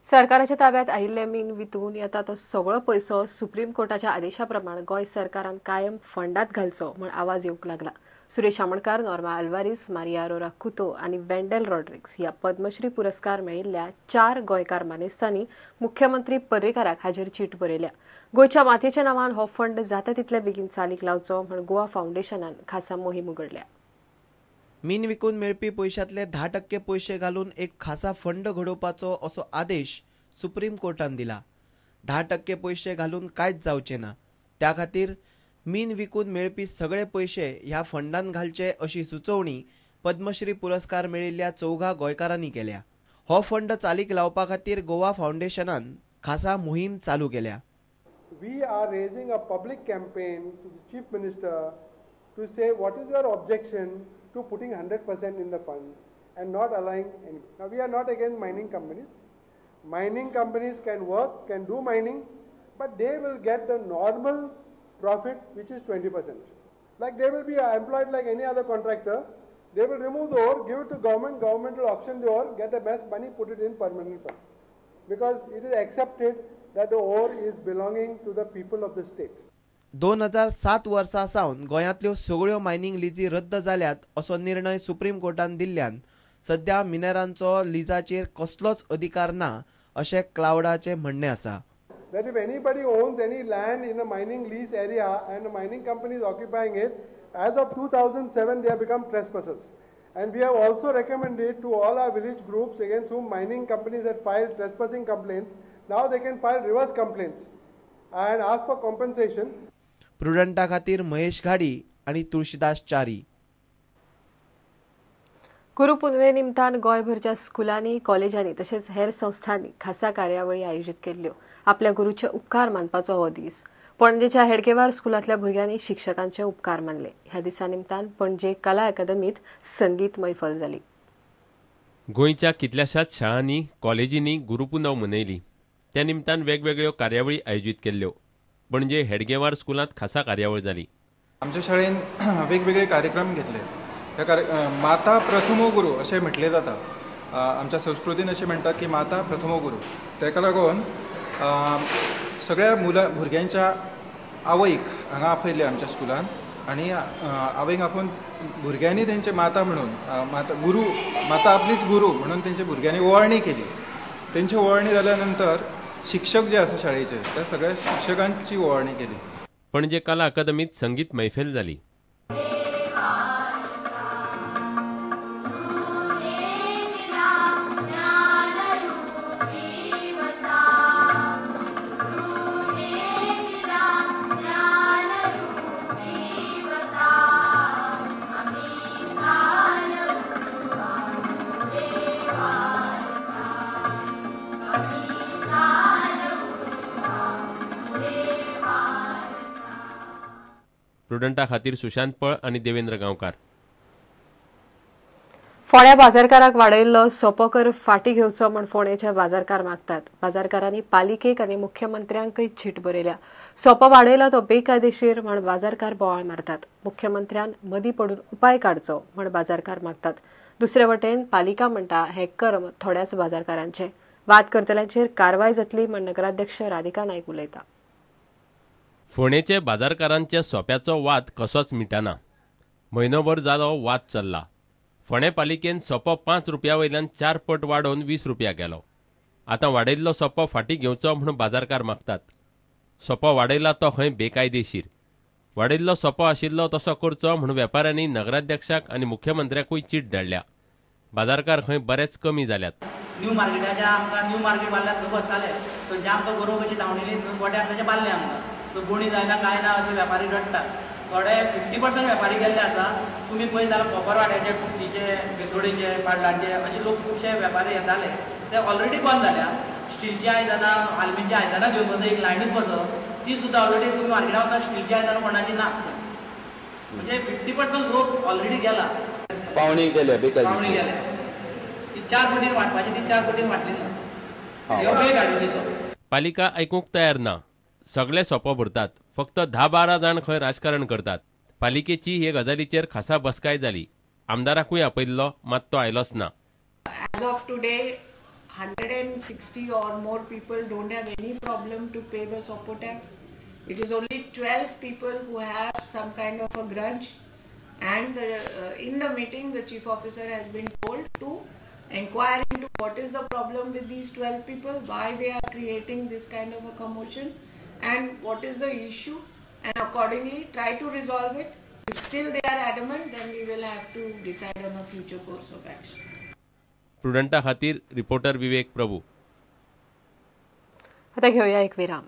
सरकाराच्या ताब्यात आयिल्ले मीन वितून येता तो सगळो पैसो सुप्रीम कोर्टाच्या आदेशाप्रमाण गोय सरकारान कायम फंडात घालचो म्हण आवाज येवंक लागला। सुरेश आमोणकार, नॉर्मा अल्वारीस, मारिया अरोरा कुतो आणि वेंडेल रॉड्रिग्स ह्या पद्मश्री पुरस्कार मेळिल्ल्या 4 गोंयकार मानेस्तांनी मुख्यमंत्री पर्रीकाराक हाजेर चीट बरयल्या। गोंयच्या मातयेच्या नांवान हो फंड जाता तितले बेगीन चालीक लावचो म्हण गोवा फाउंडेशनान खासा मोहीम उगडल्या। मीन विकून मेळपी पैशांतले 10% पैसे घालून एक खासा फंड घडोवपाचो असो आदेश सुप्रीम कोर्टान दिला। 10% पैसे घालून कांयच जावचे ना, त्या खातीर मीन विकून मेळपी सगळे पैसे ह्या फंडान घालचे अशी सुचोवणी पद्मश्री पुरस्कार मेळिल्ल्या 4 गोंयकारांनी केल्या। हो फंड चालीक लावपा खातीर गोवा फाउंडेशनान खासा मोहीम चालू केल्या। We are raising a public campaign to the Chief Minister to say what is your objection to putting 100% in the fund and not allowing any. Now we are not against mining companies. Mining companies can work, can do mining, but they will get the normal profit which is 20%. Like they will be employed like any other contractor. They will remove the ore, give it to government, government will auction the ore, get the best money, put it in permanent fund. Because it is accepted that the ore is belonging to the people of the state. 2007 वर्सा सावन गोंयांतल्यो सगळ्यो mining लिजी रद्द जाल्यात असो निर्णय supreme कोर्टान दिल्ल्यान सध्या मिनेरांचो लिजाचेर कसलोच अधिकार ना अशें क्लाउडाचे म्हणणे आसा। That if anybody owns any land in a mining lease area and a mining company is occupying it, as of 2007 they have become trespassers. And we have also recommended to all our village groups against whom mining companies had filed trespassing complaints, now they can file reverse complaints and ask for compensation. प्रुडंटा खातीर महेश घाडी आणि तुळशीदास च्यारी। गुरुपुनवे निमतान गोंयभरच्या स्कुलांनी, कॉलेजांनी तशेंच हेर संस्थांनी खासा कार्यावळी आयोजीत केल्ल्यो। आपल्या गुरूचे उपकार मानपाचो हो दीस। पणजेच्या हेडगेवार स्कुलांतल्या भुरग्यांनी शिक्षकांचे उपकार मानले। ह्या दिसा निमतान पणजे कला अकादमीत संगीत मैफल जाली। गोंयच्या कितल्याशाच शाळांनी, कॉलेजींनी गुरुपुनव मनयली। त्या निमतान वेगवेगळ्यो कार्यावळी आयोजीत केल्ल्यो। पणजे हेडगेवार स्कुलांत खासा कार्यावळ जाली। आमच्या शाळेन वेगवेगळे कार्यक्रम घेतले। माता प्रथमो गुरू अशें म्हटलें जाता। आमच्या संस्कृतीन अशें म्हणटात की माता प्रथमो गुरू। तेका लागून सगळ्या भुरग्यांच्या आवयक हांगा आपयले आमच्या स्कुलान आनी आवयक आपोवन भुरग्यांनी तेंचे माता म्हणून माता आपलीच गुरू म्हणून तेंच्या भुरग्यांनी ओवाळणी केली। तेंची ओवाळणी जाल्या नंतर शिक्षक जे आसा शाळेचे त्या सगळ्या शिक्षकांची ओवाळणी केली। पणजे कला अकादमीत संगीत मैफल जाली। प्रुडंटा खातीर सुशांत पळ आणि देवेंद्र गांवकार। फोण्या बाजारकाराक वाडयल्लो सोपो कर फाटी घेवचो म्हण फोंडेचे बाजारकार मागतात। बाजारकारांनी पालिकेक आनी मुख्यमंत्र्यांकय चीट बरयल्या। सोपो वाडयला तो बेकायदेशीर म्हण बाजारकार बोवाळ मारतात। मुख्यमंत्र्यान मदीं पडून उपाय काडचो म्हण बाजारकार मागतात। दुसरे वटेन पालिका म्हणटा हे कर्म थोड्याच बाजारकारांचे। वाद करतल्यांचेर कारवाय जातली म्हण नगराध्यक्ष राधिका नायक उलयता। फोंडेचे बाजारकारांच्या सोप्याचो वाद कसोच मिटाना। म्हयनोभर जालो वाद चल्ला। फोंडे पालिकेन सोपो 5 रुपया वयल्यान 4 पट वाडोवन 20 रुपया केलो। आतां वाडयल्लो सोपो फाटी घेवचो म्हूण बाजारकार मागतात। सोपो वाडयला तो खंय बेकायदेशीर। वाडयल्लो सोपो आशिल्लो तसो करचो म्हूण वेपाऱ्यांनी नगराध्यक्षाक आनी मुख्यमंत्र्याकूय चीट धाडल्या। बाजारकार खंय बरेच कमी जाल्यात। न्यू मार्केटाच्या आमकां न्यू मार्केट बांदल्यात खबर आसताले थंयचे आमकां गोरवां कशी धांवणिली गोट्याक तशें बांदलें आमकां। तो गुणी जायना काय ना अशे वेपारी रडटात। थोडे 50% वेपारी गेल्ले आसा। तुमी पळयत जाल्यार कोपरवाड्याचे, कुट्टीचे, बेतोडीचे, पाडलांचे अशे लोक खुबशे वेपारी येताले ते ऑलरेडी बंद जाल्या। स्टीलची आयदनां, आल्मीची आयदनां घेवन बसप एक लायनीत बसप ती सुद्दां ऑलरेडी तुमी मार्केटांत वचून स्टीलची आयदनां कोणाची ना। म्हणजे 50% लोक ऑलरेडी गेला। पावणी गेल्या पावणी गेल्या। ती 4 पटीन वाटपाची ती 4 पटीन वाटली ना। ह्यो बेकायदेशीर। पालिका आयकूंक तयार ना। सगळे सोपो भरतात। फक्त 10-12 जाण खंय राजकारण करतात। पालिकेची हे गजालीचेर खासा बसकाय जाली। आमदाराकूय आपयल्लो, मात तो आयलोच ना। As of today, 160 or more people don't have any problem to pay the SOPO tax. It is only 12 people who have some kind of a grudge, and in the meeting the chief officer has been told to inquire into what is the problem with these 12 people, why they are creating this kind of a commotion, and what is the issue, and accordingly try to resolve it. If still they are adamant, then we will have to decide on a future course of action. प्रुडंटा खातीर reporter विवेक प्रभू. आता घेऊया एक विराम.